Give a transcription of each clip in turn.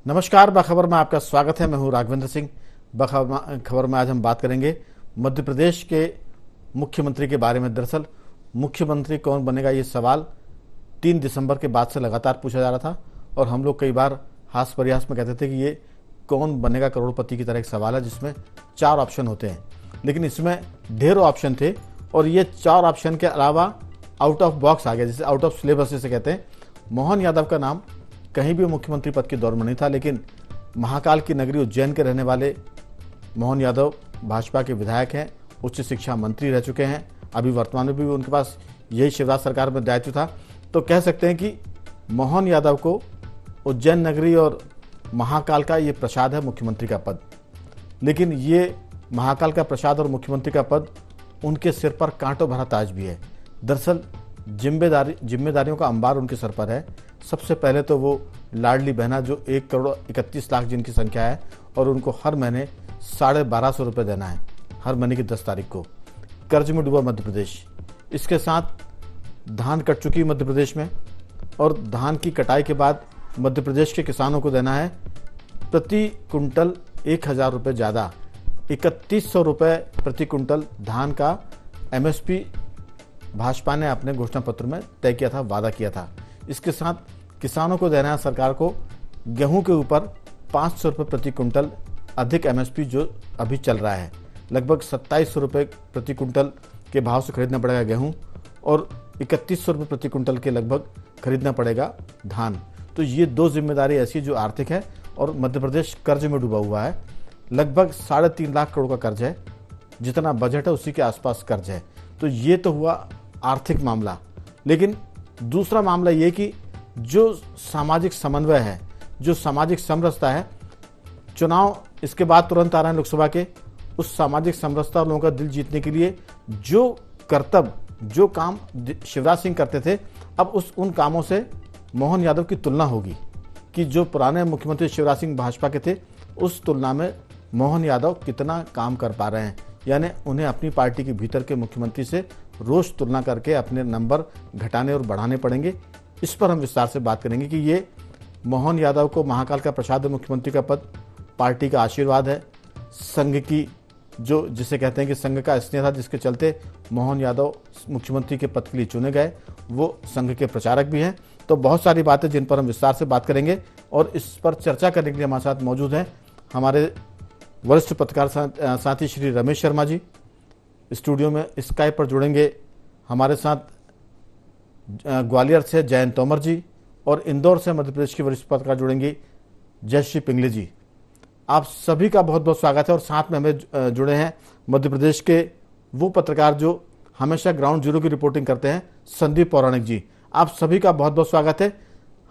नमस्कार, बखबर में आपका स्वागत है। मैं हूं राघवेंद्र सिंह। खबर में आज हम बात करेंगे मध्य प्रदेश के मुख्यमंत्री के बारे में। दरअसल मुख्यमंत्री कौन बनेगा, ये सवाल 3 दिसंबर के बाद से लगातार पूछा जा रहा था और हम लोग कई बार हास्य परिहास में कहते थे कि ये कौन बनेगा करोड़पति की तरह एक सवाल है जिसमें 4 ऑप्शन होते हैं, लेकिन इसमें ढेरों ऑप्शन थे और ये 4 ऑप्शन के अलावा आउट ऑफ बॉक्स आ गया, जिसे आउट ऑफ सिलेबस जिसे कहते हैं। मोहन यादव का नाम कहीं भी मुख्यमंत्री पद की दौड़ में नहीं था, लेकिन महाकाल की नगरी उज्जैन के रहने वाले मोहन यादव भाजपा के विधायक हैं, उच्च शिक्षा मंत्री रह चुके हैं। अभी वर्तमान में भी उनके पास यही शिवराज सरकार में दायित्व था, तो कह सकते हैं कि मोहन यादव को उज्जैन नगरी और महाकाल का ये प्रसाद है, मुख्यमंत्री का पद। लेकिन ये महाकाल का प्रसाद और मुख्यमंत्री का पद उनके सिर पर कांटों भरा ताज भी है। दरअसल जिम्मेदारियों का अंबार उनके सर पर है। सबसे पहले तो वो लाडली बहना, जो 1,31,00,000 जिनकी संख्या है, और उनको हर महीने 1,250 रुपये देना है, हर महीने की 10 तारीख को। कर्ज में डूबा मध्य प्रदेश, इसके साथ धान कट चुकी मध्य प्रदेश में, और धान की कटाई के बाद मध्य प्रदेश के किसानों को देना है प्रति कुंटल 1,000 रुपये ज़्यादा, 3,100 रुपये प्रति कुंटल धान का MSP भाजपा ने अपने घोषणा पत्र में तय किया था, वादा किया था। इसके साथ किसानों को देना है सरकार को गेहूं के ऊपर 500 रुपये प्रति कुंटल अधिक MSP जो अभी चल रहा है। लगभग 2,700 रुपये प्रति कुंटल के भाव से खरीदना पड़ेगा गेहूं और 3,100 रुपये प्रति कुंटल के लगभग खरीदना पड़ेगा धान। तो ये 2 जिम्मेदारी ऐसी जो आर्थिक है, और मध्य प्रदेश कर्ज में डूबा हुआ है। लगभग 3.5 लाख करोड़ का कर्ज है, जितना बजट है उसी के आसपास कर्ज है। तो ये तो हुआ आर्थिक मामला। लेकिन दूसरा मामला ये कि जो सामाजिक समन्वय है, जो सामाजिक समरसता है, चुनाव इसके बाद तुरंत आ रहे हैं लोकसभा के, उस सामाजिक समरसता और लोगों का दिल जीतने के लिए जो कर्तव्य, जो काम शिवराज सिंह करते थे, अब उन कामों से मोहन यादव की तुलना होगी कि जो पुराने मुख्यमंत्री शिवराज सिंह भाजपा के थे, उस तुलना में मोहन यादव कितना काम कर पा रहे हैं। यानी उन्हें अपनी पार्टी के भीतर के मुख्यमंत्री से रोज तुलना करके अपने नंबर घटाने और बढ़ाने पड़ेंगे। इस पर हम विस्तार से बात करेंगे कि ये मोहन यादव को महाकाल का प्रसाद मुख्यमंत्री का पद पार्टी का आशीर्वाद है, संघ की जो जिसे कहते हैं कि संघ का स्नेह था, जिसके चलते मोहन यादव मुख्यमंत्री के पद के लिए चुने गए, वो संघ के प्रचारक भी हैं। तो बहुत सारी बातें जिन पर हम विस्तार से बात करेंगे, और इस पर चर्चा करने के लिए हमारे साथ मौजूद हैं हमारे वरिष्ठ पत्रकार साथी श्री रमेश शर्मा जी। स्टूडियो में स्काइप पर जुड़ेंगे हमारे साथ ग्वालियर से जयंत तोमर जी, और इंदौर से मध्य प्रदेश की वरिष्ठ पत्रकार जुड़ेंगी जयश्री पिंगले जी। आप सभी का बहुत बहुत स्वागत है। और साथ में हमें जुड़े हैं मध्य प्रदेश के वो पत्रकार जो हमेशा ग्राउंड जीरो की रिपोर्टिंग करते हैं, संदीप पौराणिक जी। आप सभी का बहुत बहुत स्वागत है।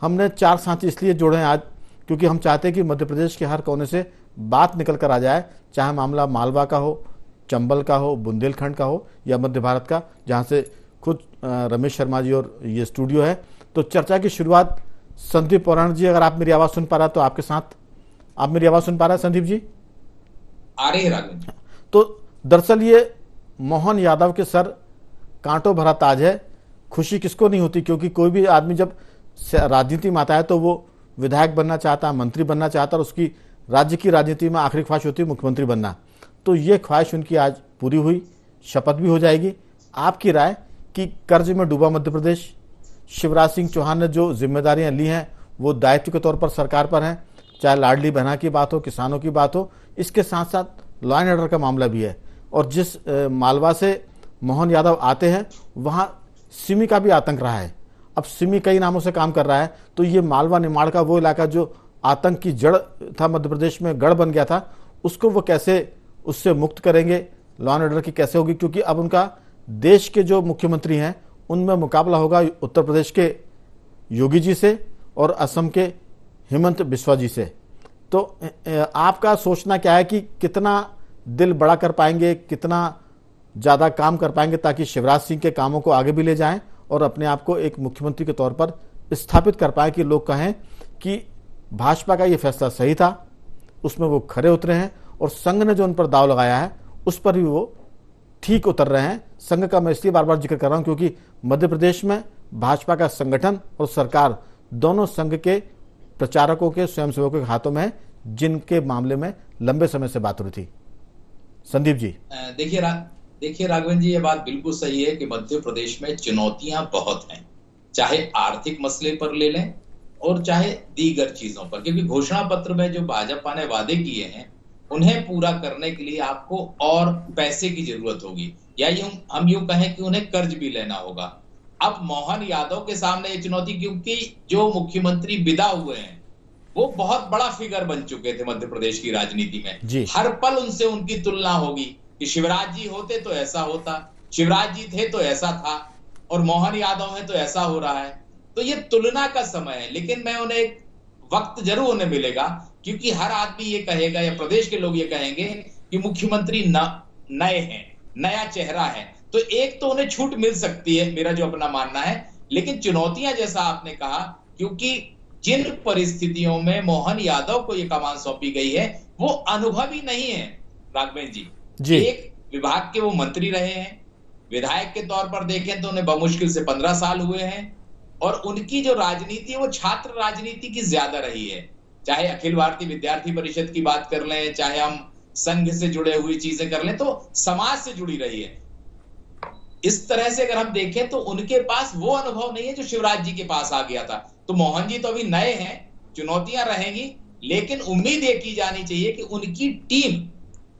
हमने 4 साथी इसलिए जोड़े हैं आज क्योंकि हम चाहते हैं कि मध्य प्रदेश के हर कोने से बात निकल कर आ जाए, चाहे मामला मालवा का हो, चंबल का हो, बुंदेलखंड का हो, या मध्य भारत का, जहां से खुद रमेश शर्मा जी और ये स्टूडियो है। तो चर्चा की शुरुआत संदीप पौराणिक जी, अगर आप मेरी आवाज़ सुन पा रहे हैं तो आपके साथ। आप मेरी आवाज़ सुन पा रहे हैं संदीप जी? आ रही है राघवेंद्र। तो दरअसल ये मोहन यादव के सर कांटों भरा ताज है। खुशी किसको नहीं होती, क्योंकि कोई भी आदमी जब राजनीति में आता है तो वो विधायक बनना चाहता है, मंत्री बनना चाहता है, और उसकी राज्य की राजनीति में आखिरी ख्वाहिश होती है मुख्यमंत्री बनना। तो ये ख्वाहिश उनकी आज पूरी हुई, शपथ भी हो जाएगी। आपकी राय कि कर्ज में डूबा मध्य प्रदेश, शिवराज सिंह चौहान ने जो जिम्मेदारियां ली हैं वो दायित्व के तौर पर सरकार पर हैं, चाहे लाडली बहना की बात हो, किसानों की बात हो, इसके साथ साथ लॉ एंड ऑर्डर का मामला भी है। और जिस मालवा से मोहन यादव आते हैं वहाँ सिमी का भी आतंक रहा है। अब सिमी कई नामों से काम कर रहा है, तो ये मालवा निमाड़ का वो इलाका जो आतंक की जड़ था, मध्य प्रदेश में गढ़ बन गया था, उसको वो कैसे उससे मुक्त करेंगे, लॉ एंड ऑर्डर की कैसे होगी। क्योंकि अब उनका देश के जो मुख्यमंत्री हैं उनमें मुकाबला होगा उत्तर प्रदेश के योगी जी से और असम के हेमंत बिस्वा जी से। तो आपका सोचना क्या है कि कितना दिल बड़ा कर पाएंगे, कितना ज़्यादा काम कर पाएंगे ताकि शिवराज सिंह के कामों को आगे भी ले जाएं और अपने आप को एक मुख्यमंत्री के तौर पर स्थापित कर पाएं कि लोग कहें कि भाजपा का ये फैसला सही था, उसमें वो खरे उतरे हैं, और संघ ने जो उन पर दाव लगाया है उस पर भी वो ठीक उतर रहे हैं। संघ का मैं इसलिए बार बार जिक्र कर रहा हूं क्योंकि मध्य प्रदेश में भाजपा का संगठन और सरकार दोनों संघ के प्रचारकों के, स्वयंसेवकों के हाथों में है, जिनके मामले में लंबे समय से बात हो रही थी। संदीप जी। देखिए राघवन जी, ये बात बिल्कुल सही है कि मध्य प्रदेश में चुनौतियां बहुत हैं, चाहे आर्थिक मसले पर ले लें और चाहे दीगर चीजों पर, क्योंकि घोषणा पत्र में जो भाजपा ने वादे किए हैं उन्हें पूरा करने के लिए आपको और पैसे की जरूरत होगी, या हम यूं कहें कि उन्हें कर्ज भी लेना होगा। अब मोहन यादव के सामने ये चुनौती, क्योंकि जो मुख्यमंत्री विदा हुए हैं वो बहुत बड़ा फिगर बन चुके थे मध्य प्रदेश की राजनीति में। हर पल उनसे उनकी तुलना होगी कि शिवराज जी होते तो ऐसा होता, शिवराज जी थे तो ऐसा था, और मोहन यादव है तो ऐसा हो रहा है। तो ये तुलना का समय है, लेकिन मैं उन्हें एक वक्त जरूर उन्हें मिलेगा, क्योंकि हर आदमी ये कहेगा या प्रदेश के लोग ये कहेंगे कि मुख्यमंत्री नए हैं, नया चेहरा है, तो एक तो उन्हें छूट मिल सकती है, मेरा जो अपना मानना है। लेकिन चुनौतियां, जैसा आपने कहा, क्योंकि जिन परिस्थितियों में मोहन यादव को ये कमान सौंपी गई है वो अनुभवी नहीं है राघवेंद्र जी। एक विभाग के वो मंत्री रहे हैं, विधायक के तौर पर देखें तो उन्हें बमुश्किल से 15 साल हुए हैं, और उनकी जो राजनीति है वो छात्र राजनीति की ज्यादा रही है। चाहे अखिल भारतीय विद्यार्थी परिषद की बात कर लें, चाहे हम संघ से जुड़े हुई चीजें कर लें, तो समाज से जुड़ी रही है। इस तरह से अगर हम देखें तो उनके पास वो अनुभव नहीं है जो शिवराज जी के पास आ गया था। तो मोहन जी तो अभी नए हैं, चुनौतियां रहेंगी, लेकिन उम्मीद ये की जानी चाहिए कि उनकी टीम,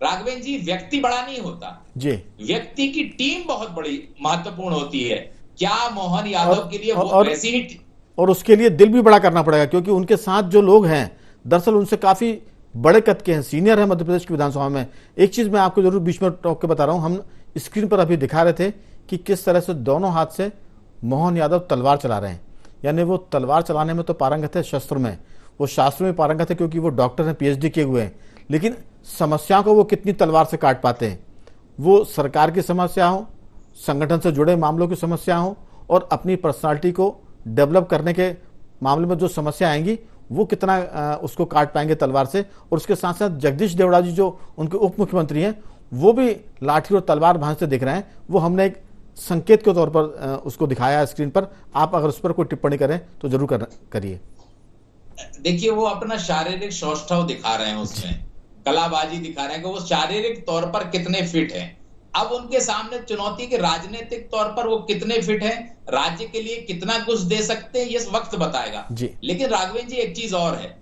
राघवेंद्र जी, व्यक्ति बड़ा नहीं होता जी, व्यक्ति की टीम बहुत बड़ी महत्वपूर्ण होती है। क्या मोहन यादव के लिए वो वैसी ही, और उसके लिए दिल भी बड़ा करना पड़ेगा, क्योंकि उनके साथ जो लोग हैं दरअसल उनसे काफी बड़े कद के हैं, सीनियर है मध्य प्रदेश की विधानसभा में। एक चीज मैं आपको जरूर बीच में टोक के बता रहा हूं, हम स्क्रीन पर अभी दिखा रहे थे कि किस तरह से दोनों हाथ से मोहन यादव तलवार चला रहे हैं। यानी वो तलवार चलाने में तो पारंगत है, शस्त्र में, वो शास्त्र में पारंगत है, क्योंकि वो डॉक्टर हैं, पीएचडी किए हुए हैं, लेकिन समस्या को वो कितनी तलवार से काट पाते हैं। वो सरकार की समस्या हो, संगठन से जुड़े मामलों की समस्या हो, और अपनी पर्सनालिटी को डेवलप करने के मामले में जो समस्या आएंगी वो कितना उसको काट पाएंगे तलवार से। और उसके साथ साथ जगदीश देवड़ा जी जो उनके उप मुख्यमंत्री हैं, वो भी लाठी और तलवार भांजते दिख रहे हैं। वो हमने एक संकेत के तौर पर उसको दिखाया स्क्रीन पर। आप अगर उस पर कोई टिप्पणी करें तो जरूर करिए। देखिए, वो अपना शारीरिक सौष्ठव दिखा रहे हैं, उसमें कलाबाजी दिखा रहे हैं कि वो शारीरिक तौर पर कितने फिट हैं। अब उनके सामने चुनौती के राजनीतिक तौर पर वो कितने फिट हैं, राज्य के लिए कितना कुछ दे सकते हैं, ये वक्त बताएगा। लेकिन राघवेंद्र जी, एक चीज और है,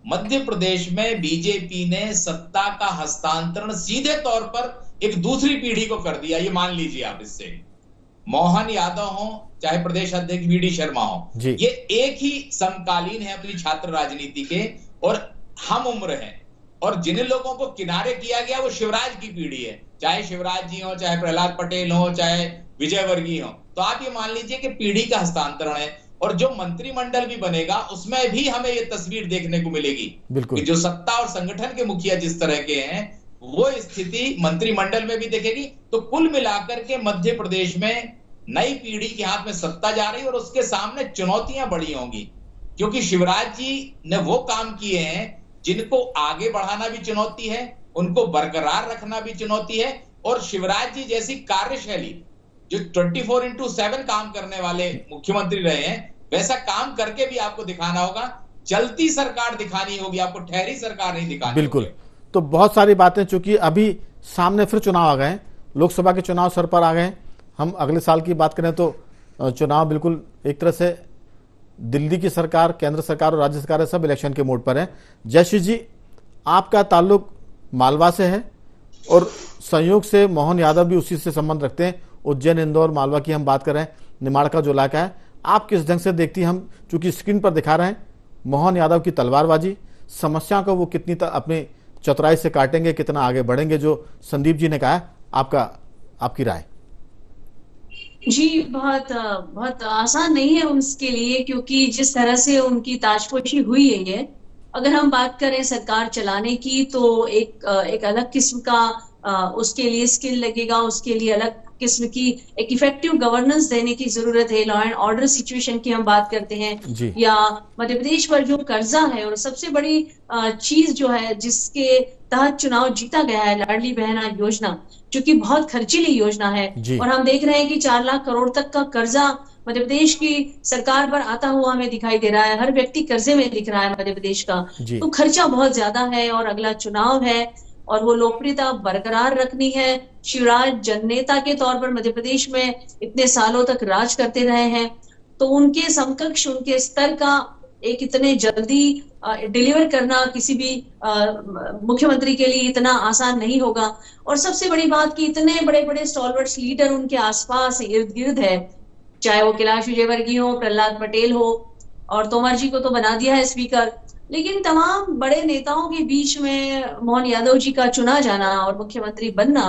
मध्य प्रदेश में बीजेपी ने सत्ता का हस्तांतरण सीधे तौर पर एक दूसरी पीढ़ी को कर दिया, ये मान लीजिए आप। इससे मोहन यादव हो चाहे प्रदेश अध्यक्ष वी डी शर्मा हो, ये एक ही समकालीन है अपनी छात्र राजनीति के, और हम उम्र हैं। और जिन लोगों को किनारे किया गया वो शिवराज की पीढ़ी है, चाहे शिवराज जी हो, चाहे प्रहलाद पटेल हो, चाहे विजयवर्गीय हो। तो आप ये मान लीजिए कि पीढ़ी का हस्तांतरण है। और जो मंत्रिमंडल भी बनेगा उसमें भी हमें ये तस्वीर देखने को मिलेगी कि जो सत्ता और संगठन के मुखिया जिस तरह के हैं, वो स्थिति मंत्रिमंडल में भी देखेगी। तो कुल मिलाकर के मध्य प्रदेश में नई पीढ़ी के हाथ में सत्ता जा रही है, और उसके सामने चुनौतियां बड़ी होंगी, क्योंकि शिवराज जी ने वो काम किए हैं जिनको आगे बढ़ाना भी चुनौती है, उनको बरकरार रखना भी चुनौती है। और शिवराज जी जैसी कार्यशैली, जो 24/7 काम करने वाले मुख्यमंत्री रहे हैं, वैसा काम करके भी आपको दिखाना होगा। चलती सरकार दिखानी होगी आपको, ठहरी सरकार नहीं दिखानी। बिल्कुल। तो बहुत सारी बातें, चूंकि अभी सामने फिर चुनाव आ गए, लोकसभा के चुनाव सर पर आ गए। हम अगले साल की बात करें तो चुनाव बिल्कुल एक तरह से दिल्ली की सरकार, केंद्र सरकार और राज्य सरकार सब इलेक्शन के मोड पर है। जयश्री जी, आपका ताल्लुक मालवा से है और संयोग से मोहन यादव भी उसी से संबंध रखते हैं। उज्जैन, इंदौर, मालवा की हम बात कर रहे हैं, निमाड़ का जो इलाका है, आप किस ढंग से देखती हैं? हम चूंकि स्क्रीन पर दिखा रहे हैं मोहन यादव की तलवारबाजी, समस्या को वो कितनी अपनी चतुराई से काटेंगे, कितना आगे बढ़ेंगे, जो संदीप जी ने कहा, आपकी राय? जी, बहुत आसान नहीं है उसके लिए, क्योंकि जिस तरह से उनकी ताजपोशी हुई है ये, अगर हम बात करें सरकार चलाने की, तो एक अलग किस्म का उसके लिए स्किल लगेगा, उसके लिए अलग किस्म की एक इफेक्टिव गवर्नेंस देने की जरूरत है। लॉ एंड ऑर्डर सिचुएशन की हम बात करते हैं, या मध्य प्रदेश पर जो कर्जा है, और सबसे बड़ी चीज जो है जिसके तहत चुनाव जीता गया है, लाडली बहना योजना, जो कि बहुत खर्चीली योजना है। और हम देख रहे हैं कि 4 लाख करोड़ तक का कर्जा मध्य प्रदेश की सरकार पर आता हुआ हमें दिखाई दे रहा है। हर व्यक्ति कर्जे में दिख रहा है मध्य प्रदेश का। तो खर्चा बहुत ज्यादा है और अगला चुनाव है और वो लोकप्रियता बरकरार रखनी है। शिवराज जननेता के तौर पर मध्य प्रदेश में इतने सालों तक राज करते रहे हैं, तो उनके समकक्ष, उनके स्तर का एक इतने जल्दी डिलीवर करना किसी भी मुख्यमंत्री के लिए इतना आसान नहीं होगा। और सबसे बड़ी बात कि इतने बड़े बड़े स्टॉलवर्ड्स लीडर उनके आसपास इर्द गिर्द है, चाहे वो कैलाश विजयवर्गीय हो, प्रहलाद पटेल हो, और तोमर जी को तो बना दिया है स्पीकर। लेकिन तमाम बड़े नेताओं के बीच में मोहन यादव जी का चुना जाना और मुख्यमंत्री बनना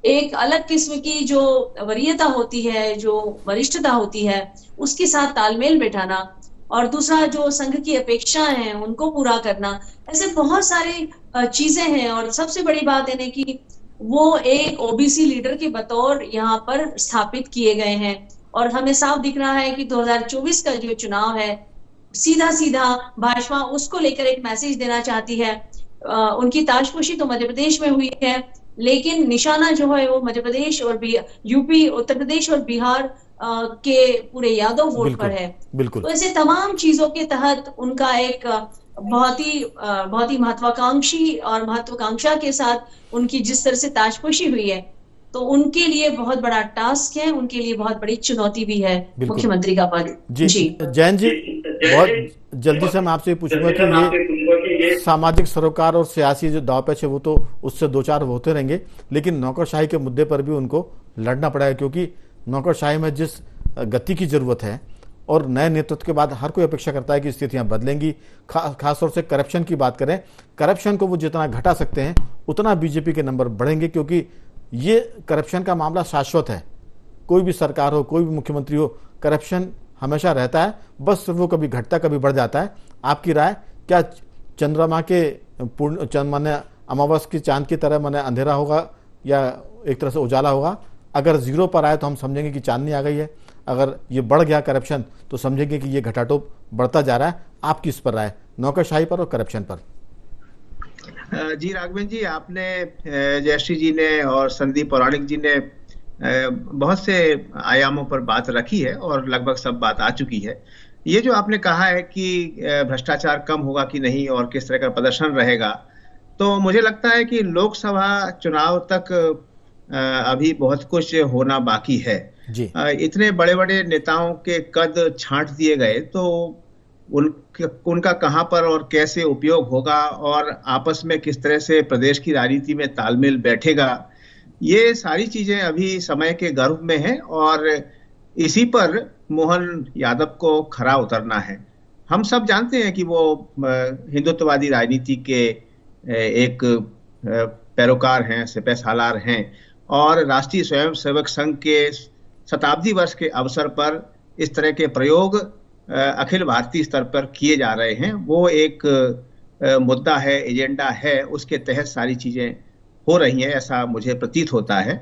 एक अलग किस्म की जो वरीयता होती है, जो वरिष्ठता होती है, उसके साथ तालमेल बैठाना, और दूसरा जो संघ की अपेक्षाएं हैं उनको पूरा करना, ऐसे बहुत सारे चीजें हैं। और सबसे बड़ी बात है कि वो एक ओबीसी लीडर के बतौर यहाँ पर स्थापित किए गए हैं। और हमें साफ दिख रहा है कि 2024 का जो चुनाव है, सीधा सीधा भाजपा उसको लेकर एक मैसेज देना चाहती है। उनकी ताजपोशी तो मध्य प्रदेश में हुई है, लेकिन निशाना जो है वो मध्य प्रदेश और यूपी, उत्तर प्रदेश और बिहार के पूरे यादव वोट पर है। बिल्कुल। तो ऐसे तमाम चीजों के तहत उनका एक बहुत ही महत्वाकांक्षी और महत्वाकांक्षा के साथ उनकी जिस तरह से ताजपोशी हुई है, तो उनके लिए बहुत बड़ा टास्क है, उनके लिए बहुत बड़ी चुनौती भी है मुख्यमंत्री का पद। जी जैन जी, बहुत जल्दी से मैं आपसे पूछूंगा कि ये सामाजिक सरोकार और सियासी जो दांवपेच है वो तो उससे दो चार होते रहेंगे, लेकिन नौकरशाही के मुद्दे पर भी उनको लड़ना पड़ेगा, क्योंकि नौकरशाही में जिस गति की जरूरत है और नए नेतृत्व के बाद हर कोई अपेक्षा करता है कि स्थितियां बदलेंगी। खासतौर से करप्शन की बात करें, करप्शन को वो जितना घटा सकते हैं उतना बीजेपी के नंबर बढ़ेंगे, क्योंकि ये करप्शन का मामला शाश्वत है। कोई भी सरकार हो, कोई भी मुख्यमंत्री हो, करप्शन हमेशा रहता है, बस वो कभी घटता कभी बढ़ जाता है। आपकी राय क्या चंद्रमा के पूर्ण माने अमावस की चांद की तरह माने अंधेरा होगा या एक तरह से उजाला होगा? अगर जीरो पर आए तो हम समझेंगे कि चांदनी आ गई है, अगर ये बढ़ गया करप्शन तो समझेंगे कि ये घटाटोप बढ़ता जा रहा है। आपकी इस पर राय, नौकरशाही पर और करप्शन पर? जी राघवेंद्र जी, आपने, जयश्री जी ने और संदीप पौराणिक जी ने बहुत से आयामों पर बात रखी है और लगभग सब बात आ चुकी है। ये जो आपने कहा है कि भ्रष्टाचार कम होगा कि नहीं और किस तरह का प्रदर्शन रहेगा, तो मुझे लगता है कि लोकसभा चुनाव तक अभी बहुत कुछ होना बाकी है जी। इतने बड़े बड़े नेताओं के कद छांट दिए गए, तो उनका कहां पर और कैसे उपयोग होगा और आपस में किस तरह से प्रदेश की राजनीति में तालमेल बैठेगा, ये सारी चीजें अभी समय के गर्भ में हैं और इसी पर मोहन यादव को खरा उतरना है। हम सब जानते हैं कि वो हिंदुत्ववादी राजनीति के एक पैरोकार हैं, सिपह सालार हैं और राष्ट्रीय स्वयंसेवक संघ के शताब्दी वर्ष के अवसर पर इस तरह के प्रयोग अखिल भारतीय स्तर पर किए जा रहे हैं। वो एक मुद्दा है, एजेंडा है, उसके तहत सारी चीजें हो रही हैं, ऐसा मुझे प्रतीत होता है।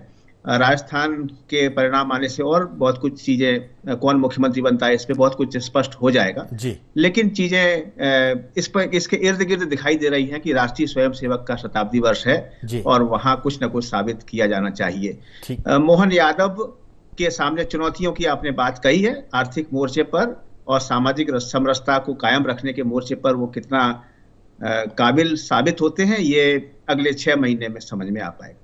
राजस्थान के परिणाम आने से और बहुत कुछ चीजें, कौन मुख्यमंत्री बनता है, इस पे बहुत कुछ स्पष्ट हो जाएगा जी। लेकिन चीजें इस पर, इसके इर्द गिर्द दिखाई दे रही हैं कि राष्ट्रीय स्वयंसेवक का शताब्दी वर्ष है और वहां कुछ न कुछ साबित किया जाना चाहिए। मोहन यादव के सामने चुनौतियों की आपने बात कही है, आर्थिक मोर्चे पर और सामाजिक समरसता को कायम रखने के मोर्चे पर वो कितना काबिल साबित होते हैं, ये अगले 6 महीने में समझ में आ पाएगा।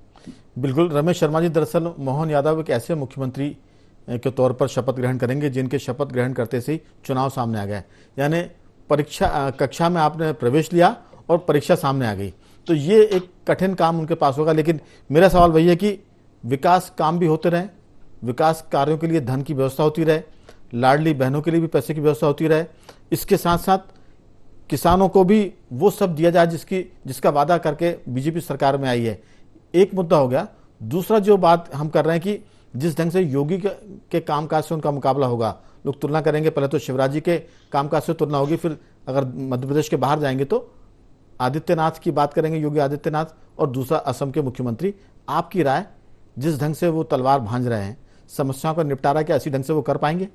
बिल्कुल रमेश शर्मा जी, दरअसल मोहन यादव एक ऐसे मुख्यमंत्री के तौर पर शपथ ग्रहण करेंगे जिनके शपथ ग्रहण करते से ही चुनाव सामने आ गया। यानी परीक्षा कक्षा में आपने प्रवेश लिया और परीक्षा सामने आ गई, तो ये एक कठिन काम उनके पास होगा। लेकिन मेरा सवाल वही है कि विकास काम भी होते रहें, विकास कार्यों के लिए धन की व्यवस्था होती रहे, लाडली बहनों के लिए भी पैसे की व्यवस्था होती रहे, इसके साथ साथ किसानों को भी वो सब दिया जाए जिसका वादा करके बीजेपी सरकार में आई है। एक मुद्दा हो गया। दूसरा जो बात हम कर रहे हैं कि जिस ढंग से योगी के कामकाज से उनका मुकाबला होगा, लोग तुलना करेंगे, पहले तो शिवराज जी के कामकाज से तुलना होगी, फिर अगर मध्य प्रदेश के बाहर जाएंगे तो आदित्यनाथ की बात करेंगे, योगी आदित्यनाथ, और दूसरा असम के मुख्यमंत्री। आपकी राय, जिस ढंग से वो तलवार भांज रहे हैं, समस्याओं का निपटारा क्या इसी ढंग से वो कर पाएंगे?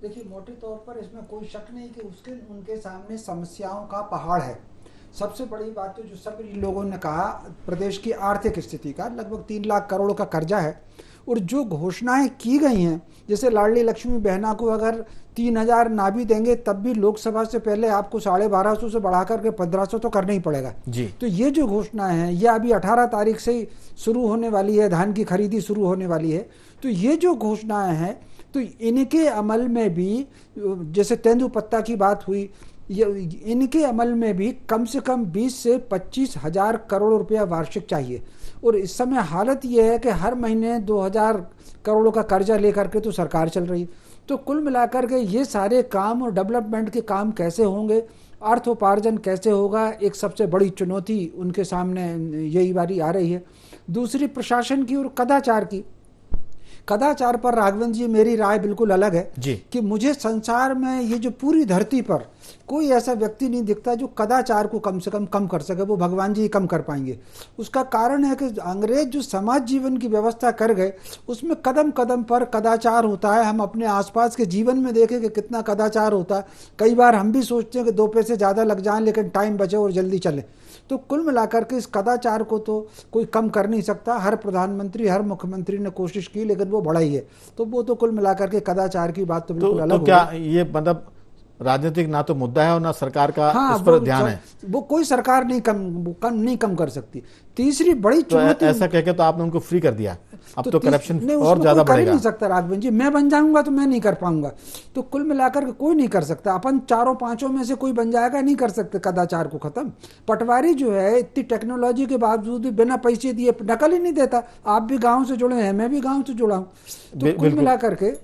देखिए, मोटे तौर पर इसमें कोई शक नहीं कि उनके सामने समस्याओं का पहाड़ है। सबसे बड़ी बात तो जो सभी लोगों ने कहा, प्रदेश की आर्थिक स्थिति का लगभग 3 लाख करोड़ का कर्जा है, और जो घोषणाएं की गई हैं, जैसे लाडली लक्ष्मी बहना को अगर 3,000 ना भी देंगे तब भी लोकसभा से पहले आपको 1250 से बढ़ा करके 1500 तो करना ही पड़ेगा जी। तो ये जो घोषणाएं हैं ये अभी 18 तारीख से ही शुरू होने वाली है, धान की खरीदी शुरू होने वाली है। तो ये जो घोषणाएं हैं तो इनके अमल में भी, जैसे तेंदुपत्ता की बात हुई, इनके अमल में भी कम से कम 20 से 25 हजार करोड़ रुपया वार्षिक चाहिए। और इस समय हालत यह है कि हर महीने 2000 करोड़ का कर्जा लेकर के तो सरकार चल रही। तो कुल मिलाकर के ये सारे काम और डेवलपमेंट के काम कैसे होंगे, अर्थोपार्जन कैसे होगा, एक सबसे बड़ी चुनौती उनके सामने यही बारी आ रही है। दूसरी प्रशासन की और कदाचार की। कदाचार पर राघवेंद्र जी मेरी राय बिल्कुल अलग है जी। कि मुझे संसार में ये जो पूरी धरती पर कोई ऐसा व्यक्ति नहीं दिखता जो कदाचार को कम से कम कर सके। वो भगवान जी ही कम कर पाएंगे। उसका कारण है कि अंग्रेज जो समाज जीवन की व्यवस्था कर गए उसमें कदम कदम पर कदाचार होता है। हम अपने आसपास के जीवन में देखें कि कितना कदाचार होता है। कई बार हम भी सोचते हैं कि 2 पैसे ज़्यादा लग जाएं लेकिन टाइम बचे और जल्दी चले। तो कुल मिलाकर के इस कदाचार को तो कोई कम कर नहीं सकता। हर प्रधानमंत्री, हर मुख्यमंत्री ने कोशिश की लेकिन वो बढ़ा ही है। तो वो तो कुल मिलाकर के कदाचार की बात तो बिल्कुल अलग तो क्या ये मतलब राजनीतिक ना तो मुद्दा है और ना सरकार का इस पर ध्यान है? वो कोई सरकार नहीं कम कर सकती। तीसरी बड़ी चुनौती, ऐसा कह के तो आपने उनको फ्री कर दिया, अब तो करप्शन और ज्यादा बढ़ेगा। कर ही नहीं सकता राघवेंद्र जी। मैं बन जाऊंगा तो मैं नहीं कर पाऊंगा। तो कुल मिलाकर के कोई नहीं कर सकता। अपन 4-5 में से कोई बन जाएगा, नहीं कर सकते कदाचार को खत्म। पटवारी जो है इतनी टेक्नोलॉजी के बावजूद भी बिना पैसे दिए नकल ही नहीं देता। आप भी गाँव से जुड़े हैं, मैं भी गाँव से जुड़ा हूँ। तो कुल मिलाकर के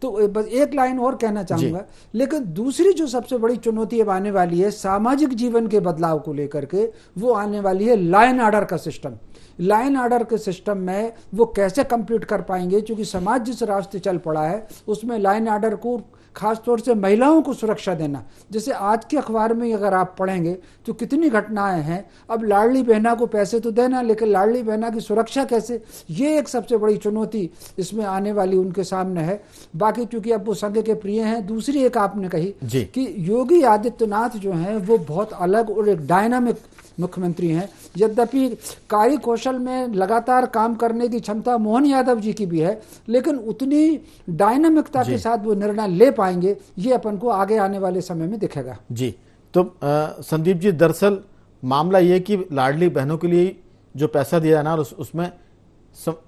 तो बस एक लाइन और कहना चाहूंगा। लेकिन दूसरी जो सबसे बड़ी चुनौती अब आने वाली है सामाजिक जीवन के बदलाव को लेकर के, वो आने वाली है लॉ एंड ऑर्डर का सिस्टम। लॉ एंड ऑर्डर के सिस्टम में वो कैसे कंप्लीट कर पाएंगे, क्योंकि समाज जिस रास्ते चल पड़ा है उसमें लॉ एंड ऑर्डर को खासतौर से महिलाओं को सुरक्षा देना। जैसे आज के अखबार में अगर आप पढ़ेंगे तो कितनी घटनाएं हैं। अब लाडली बहना को पैसे तो देना, लेकिन लाडली बहना की सुरक्षा कैसे, ये एक सबसे बड़ी चुनौती इसमें आने वाली उनके सामने है। बाकी चूंकि अब वो संघ के प्रिय हैं। दूसरी एक आपने कही कि योगी आदित्यनाथ जो हैं वो बहुत अलग और एक डायनामिक मुख्यमंत्री हैं। यद्यपि कार्य कौशल में लगातार काम करने की क्षमता मोहन यादव जी की भी है, लेकिन उतनी डायनामिकता के साथ वो निर्णय ले पाएंगे ये अपन को आगे आने वाले समय में दिखेगा। जी। तो संदीप जी, दरअसल मामला ये कि लाडली बहनों के लिए जो पैसा दिया जाना उसमें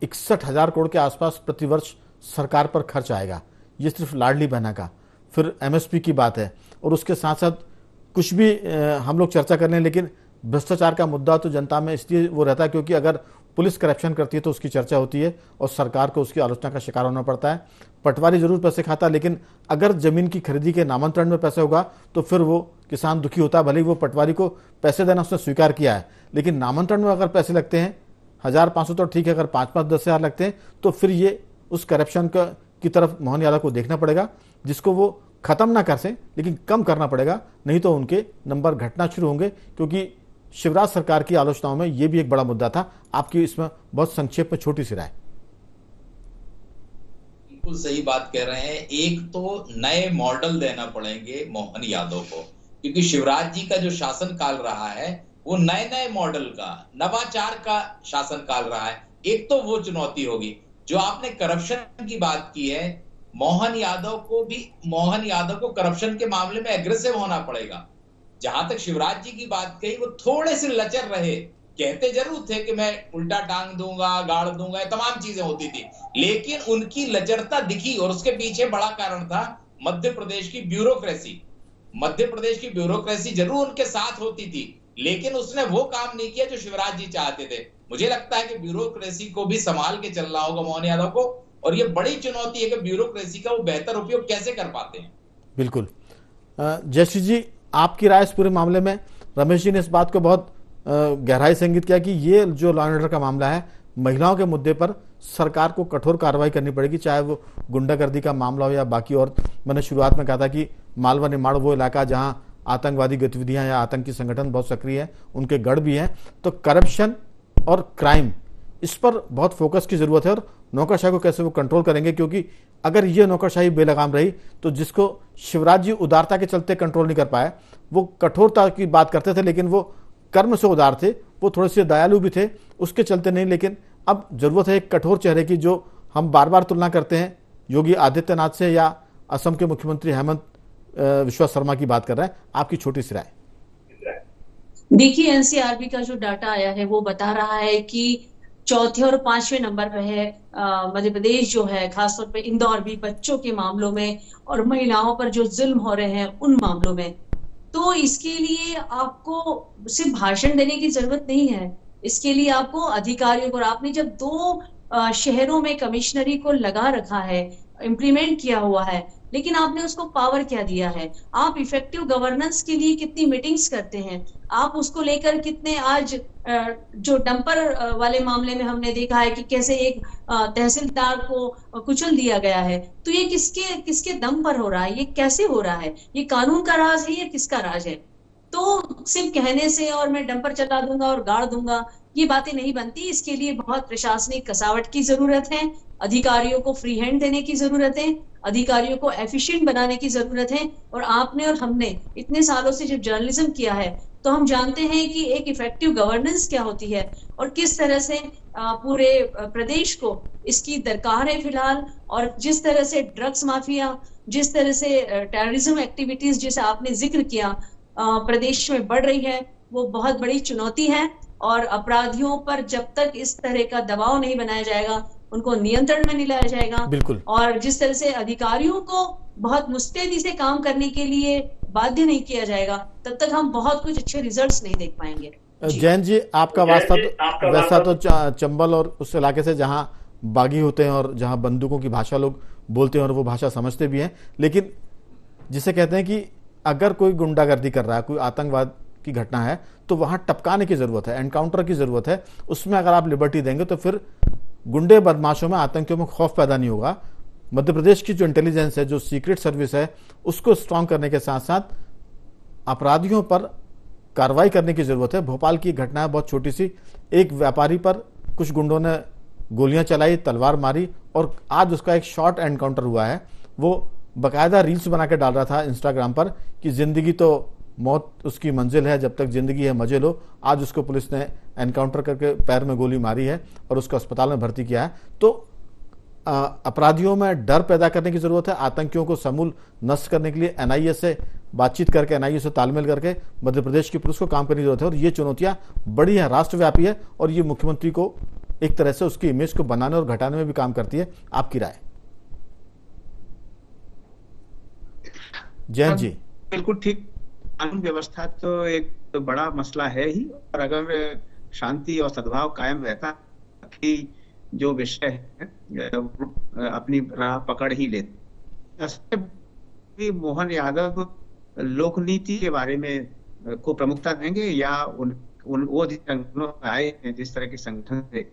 61,000 करोड़ के आसपास प्रतिवर्ष सरकार पर खर्च आएगा। ये सिर्फ लाडली बहना का। फिर एमएसपी की बात है और उसके साथ साथ कुछ भी हम लोग चर्चा कर लें, लेकिन भ्रष्टाचार का मुद्दा तो जनता में इसलिए वो रहता है क्योंकि अगर पुलिस करप्शन करती है तो उसकी चर्चा होती है और सरकार को उसकी आलोचना का शिकार होना पड़ता है। पटवारी जरूर पैसे खाता, लेकिन अगर जमीन की खरीदी के नामांतरण में पैसा होगा तो फिर वो किसान दुखी होता है। भले ही वो पटवारी को पैसे देना उसने स्वीकार किया है, लेकिन नामांतरण में अगर पैसे लगते हैं 1,500 तो ठीक है, अगर 5-5-10 हज़ार लगते हैं तो फिर ये उस करप्शन की तरफ मोहन यादव को देखना पड़ेगा, जिसको वो खत्म ना कर सकें लेकिन कम करना पड़ेगा, नहीं तो उनके नंबर घटना शुरू होंगे। क्योंकि शिवराज सरकार की आलोचनाओं में यह भी एक बड़ा मुद्दा था। आपकी इसमें बहुत संक्षेप में छोटी सी राय। बिल्कुल सही बात कह रहे हैं। एक तो नए मॉडल देना पड़ेंगे मोहन यादव को, क्योंकि शिवराज जी का जो शासन काल रहा है वो नए नए मॉडल का, नवाचार का शासन काल रहा है। एक तो वो चुनौती होगी। जो आपने करप्शन की बात की है, मोहन यादव को करप्शन के मामले में एग्रेसिव होना पड़ेगा। जहां तक शिवराज जी की बात कही, वो थोड़े से लचर रहे। कहते जरूर थे कि मैं उल्टा टांग दूंगा, गाड़ दूंगा, ये तमाम चीजें होती थी, लेकिन उनकी लचरता दिखी और उसके पीछे बड़ा कारण था मध्य प्रदेश की ब्यूरोक्रेसी। मध्य प्रदेश की ब्यूरोक्रेसी जरूर उनके साथ होती थी, लेकिन उसने वो काम नहीं किया जो शिवराज जी चाहते थे। मुझे लगता है कि ब्यूरोक्रेसी को भी संभाल के चलना होगा मोहन यादव को, और ये बड़ी चुनौती है कि ब्यूरोक्रेसी का वो बेहतर उपयोग कैसे कर पाते हैं। बिल्कुल। जयश्री जी, आपकी राय इस पूरे मामले में? रमेश जी ने इस बात को बहुत गहराई से इंगित किया कि ये जो लॉ एंड ऑर्डर का मामला है, महिलाओं के मुद्दे पर सरकार को कठोर कार्रवाई करनी पड़ेगी, चाहे वो गुंडागर्दी का मामला हो या बाकी। और मैंने शुरुआत में कहा था कि मालवा निमाड़ वो इलाका जहां आतंकवादी गतिविधियां या आतंकी संगठन बहुत सक्रिय है, उनके गढ़ भी हैं। तो करप्शन और क्राइम, इस पर बहुत फोकस की जरूरत है। और नौकरशाही को कैसे वो कंट्रोल करेंगे, क्योंकि अगर ये नौकरशाही बेलगाम रही तो जिसको शिवराज जी उदारता के चलते कंट्रोल नहीं कर पाए, वो कठोरता की बात करते थे लेकिन वो कर्म से उदार थे, वो थोड़े से दयालु भी थे, उसके चलते नहीं। लेकिन अब जरूरत है एक कठोर चेहरे की जो हम बार बार तुलना करते हैं योगी आदित्यनाथ से या असम के मुख्यमंत्री हेमंत विश्वा शर्मा की बात कर रहे हैं, आपकी छोटी सी राय। देखिए, एनसीआरबी का जो डाटा आया है वो बता रहा है कि चौथे और पांचवें नंबर पर है मध्य प्रदेश जो है, खासतौर पे इंदौर भी, बच्चों के मामलों में और महिलाओं पर जो जुल्म हो रहे हैं उन मामलों में। तो इसके लिए आपको सिर्फ भाषण देने की जरूरत नहीं है, इसके लिए आपको अधिकारियों को, और आपने जब 2 शहरों में कमिश्नरी को लगा रखा है, इम्प्लीमेंट किया हुआ है, लेकिन आपने उसको पावर क्या दिया है? आप इफेक्टिव गवर्नेंस के लिए कितनी मीटिंग्स करते हैं? आप उसको लेकर कितने, आज जो डंपर वाले मामले में हमने देखा है कि कैसे एक तहसीलदार को कुचल दिया गया है, तो ये किसके दम पर हो रहा है? ये कैसे हो रहा है? ये कानून का राज है या किसका राज है? तो सिर्फ कहने से और मैं डंपर चला दूंगा और गाड़ दूंगा, ये बातें नहीं बनती। इसके लिए बहुत प्रशासनिक कसावट की जरूरत है, अधिकारियों को फ्री हैंड देने की जरूरत है, अधिकारियों को एफिशिएंट बनाने की जरूरत है। और आपने और हमने इतने सालों से जब जर्नलिज्म किया है तो हम जानते हैं कि एक इफेक्टिव गवर्नेंस क्या होती है और किस तरह से पूरे प्रदेश को इसकी दरकार है फिलहाल। और जिस तरह से ड्रग्स माफिया, जिस तरह से टेररिज्म एक्टिविटीज जिसे आपने जिक्र किया प्रदेश में बढ़ रही है, वो बहुत बड़ी चुनौती है। और अपराधियों पर जब तक इस तरह का दबाव नहीं बनाया जाएगा, उनको नियंत्रण में नहीं लाया जाएगा, बिल्कुल, और जिस तरह से अधिकारियों को बहुत मुस्तैदी से काम करने के लिए बाध्य नहीं किया जाएगा, तब तक हम बहुत कुछ अच्छे रिजल्ट्स नहीं देख पाएंगे। जैन जी, आपका वास्ता तो वैसा तो चंबल और उस इलाके से जहां बागी होते हैं और जहां बंदूकों की भाषा लोग बोलते हैं और वो भाषा समझते भी हैं, लेकिन जिसे कहते हैं कि अगर कोई गुंडागर्दी कर रहा है, कोई आतंकवाद की घटना है, तो वहां टपकाने की जरूरत है, एनकाउंटर की जरूरत है। उसमें अगर आप लिबर्टी देंगे तो फिर गुंडे बदमाशों में, आतंकियों में खौफ पैदा नहीं होगा। मध्य प्रदेश की जो इंटेलिजेंस है, जो सीक्रेट सर्विस है, उसको स्ट्रांग करने के साथ साथ अपराधियों पर कार्रवाई करने की जरूरत है। भोपाल की घटना है बहुत छोटी सी, एक व्यापारी पर कुछ गुंडों ने गोलियां चलाई, तलवार मारी और आज उसका एक शॉर्ट एनकाउंटर हुआ है। वो बकायदा रील्स बना के डाल रहा था इंस्टाग्राम पर कि जिंदगी तो मौत उसकी मंजिल है, जब तक जिंदगी है मजे लो। आज उसको पुलिस ने एनकाउंटर करके पैर में गोली मारी है और उसको अस्पताल में भर्ती किया है। तो अपराधियों में डर पैदा करने की जरूरत है, आतंकियों को समूल नष्ट करने के लिए एनआईए से बातचीत करके, एनआईए से तालमेल करके मध्य प्रदेश की पुलिस को काम करने की जरूरत है। और ये चुनौतियां बड़ी है, राष्ट्रव्यापी है, और ये मुख्यमंत्री को एक तरह से उसकी इमेज को बनाने और घटाने में भी काम करती है। आपकी राय? जैन जी, बिल्कुल ठीक। कानून व्यवस्था तो एक तो बड़ा मसला है ही, और अगर शांति और सद्भाव कायम रहता कि जो विषय है अपनी राह पकड़ ही लेते। मोहन यादव लोकनीति के बारे में को प्रमुखता देंगे या वो संगठनों में आए हैं जिस तरह के संगठन से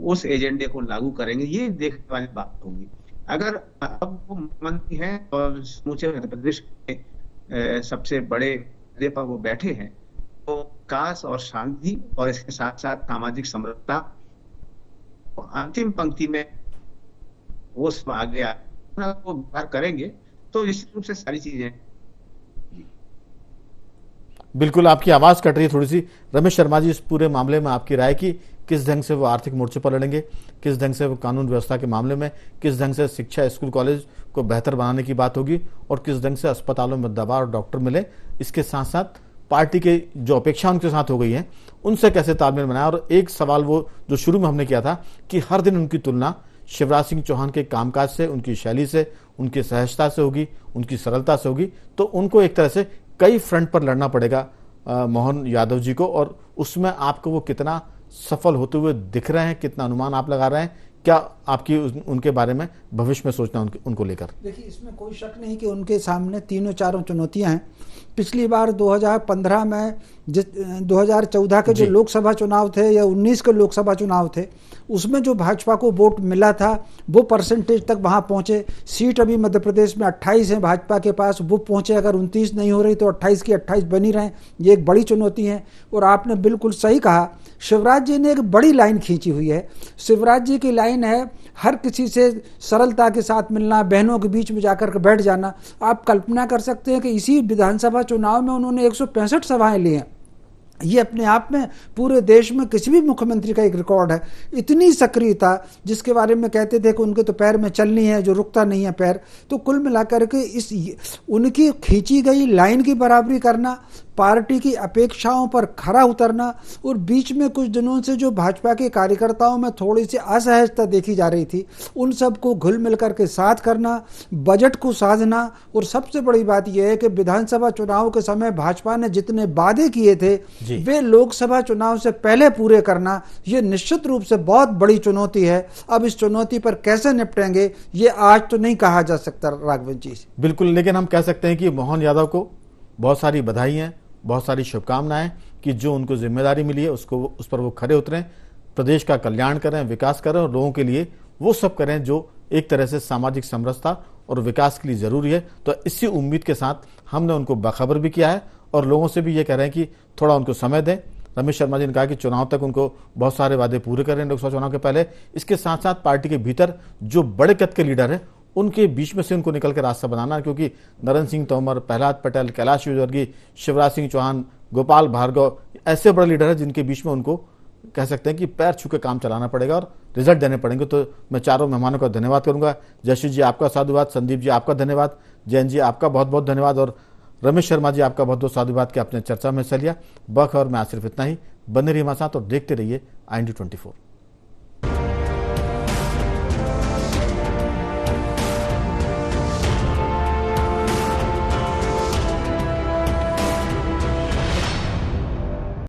उस एजेंडे को लागू करेंगे, ये देखने वाली बात होगी। अगर अब वो मुख्यमंत्री हैं और समूचे मध्य प्रदेश के सबसे बड़े पदे पर वो बैठे हैं, तो विकास और शांति और इसके साथ साथ सामाजिक समरसता अंतिम पंक्ति में वो सब आ गया, वो व्यवहार करेंगे तो निश्चित रूप से सारी चीजें। बिल्कुल, आपकी आवाज कट रही है थोड़ी सी। रमेश शर्मा जी, इस पूरे मामले में आपकी राय की, किस ढंग से वो आर्थिक मोर्चे पर लड़ेंगे, किस ढंग से वो कानून व्यवस्था के मामले में, किस ढंग से शिक्षा, स्कूल कॉलेज को बेहतर बनाने की बात होगी, और किस ढंग से अस्पतालों में दवा और डॉक्टर मिले, इसके साथ साथ पार्टी के जो अपेक्षा उनके साथ हो गई है उनसे कैसे तालमेल बनाया। और एक सवाल वो जो शुरू में हमने किया था कि हर दिन उनकी तुलना शिवराज सिंह चौहान के कामकाज से, उनकी शैली से, उनकी सहजता से होगी, उनकी सरलता से होगी, तो उनको एक तरह से कई फ्रंट पर लड़ना पड़ेगा मोहन यादव जी को। और उसमें आपको वो कितना सफल होते हुए दिख रहे हैं, कितना अनुमान आप लगा रहे हैं, क्या आपकी उनके बारे में भविष्य में सोचना उनको लेकर? देखिए, इसमें कोई शक नहीं कि उनके सामने तीनों चारों चुनौतियां हैं। पिछली बार 2015 में 2014 के जो लोकसभा चुनाव थे या 19 के लोकसभा चुनाव थे, उसमें जो भाजपा को वोट मिला था वो परसेंटेज तक वहां पहुंचे। सीट अभी मध्य प्रदेश में 28 है भाजपा के पास, वो पहुंचे। अगर 29 नहीं हो रही तो 28 की 28 बनी रहें, ये एक बड़ी चुनौती है। और आपने बिल्कुल सही कहा, शिवराज जी ने एक बड़ी लाइन खींची हुई है। शिवराज जी की लाइन है हर किसी से सरलता के साथ मिलना, बहनों के बीच में जाकर के बैठ जाना। आप कल्पना कर सकते हैं कि इसी विधानसभा चुनाव में उन्होंने 165 सभाएं ली हैं। ये अपने आप में पूरे देश में किसी भी मुख्यमंत्री का एक रिकॉर्ड है। इतनी सक्रियता, जिसके बारे में कहते थे कि उनके तो पैर में चलनी है, जो रुकता नहीं है पैर। तो कुल मिलाकर के इस उनकी खींची गई लाइन की बराबरी करना, पार्टी की अपेक्षाओं पर खरा उतरना, और बीच में कुछ दिनों से जो भाजपा के कार्यकर्ताओं में थोड़ी सी असहजता देखी जा रही थी, उन सबको घुल मिल करके साथ करना, बजट को साधना, और सबसे बड़ी बात यह है कि विधानसभा चुनाव के समय भाजपा ने जितने वादे किए थे वे लोकसभा चुनाव से पहले पूरे करना, ये निश्चित रूप से बहुत बड़ी चुनौती है। अब इस चुनौती पर कैसे निपटेंगे ये आज तो नहीं कहा जा सकता राघवन जी। बिल्कुल, लेकिन हम कह सकते हैं कि मोहन यादव को बहुत सारी बधाई हैं, बहुत सारी शुभकामनाएं कि जो उनको जिम्मेदारी मिली है उस पर वो खरे उतरें, प्रदेश का कल्याण करें, विकास करें और लोगों के लिए वो सब करें जो एक तरह से सामाजिक समरसता और विकास के लिए जरूरी है। तो इसी उम्मीद के साथ हमने उनको बाखबर भी किया है और लोगों से भी ये कह रहे हैं कि थोड़ा उनको समय दें। रमेश शर्मा जी ने कहा कि चुनाव तक उनको बहुत सारे वादे पूरे करें लोकसभा चुनाव के पहले। इसके साथ साथ पार्टी के भीतर जो बड़े कद के लीडर हैं उनके बीच में से उनको निकल के रास्ता बनाना, क्योंकि नरेंद्र सिंह तोमर, प्रहलाद पटेल, कैलाश विजयवर्गीय, शिवराज सिंह चौहान, गोपाल भार्गव ऐसे बड़े लीडर हैं जिनके बीच में उनको कह सकते हैं कि पैर छू के काम चलाना पड़ेगा और रिजल्ट देने पड़ेंगे। तो मैं चारों मेहमानों का धन्यवाद करूंगा। जयश्री जी आपका साधुवाद, संदीप जी आपका धन्यवाद, जैन जी आपका बहुत बहुत धन्यवाद और रमेश शर्मा जी आपका बहुत बहुत साधुवाद कि आपने चर्चा में हिस्सा लिया। बखबर में आज सिर्फ इतना ही। बने रहिए हमारे साथ और देखते रहिए IND24।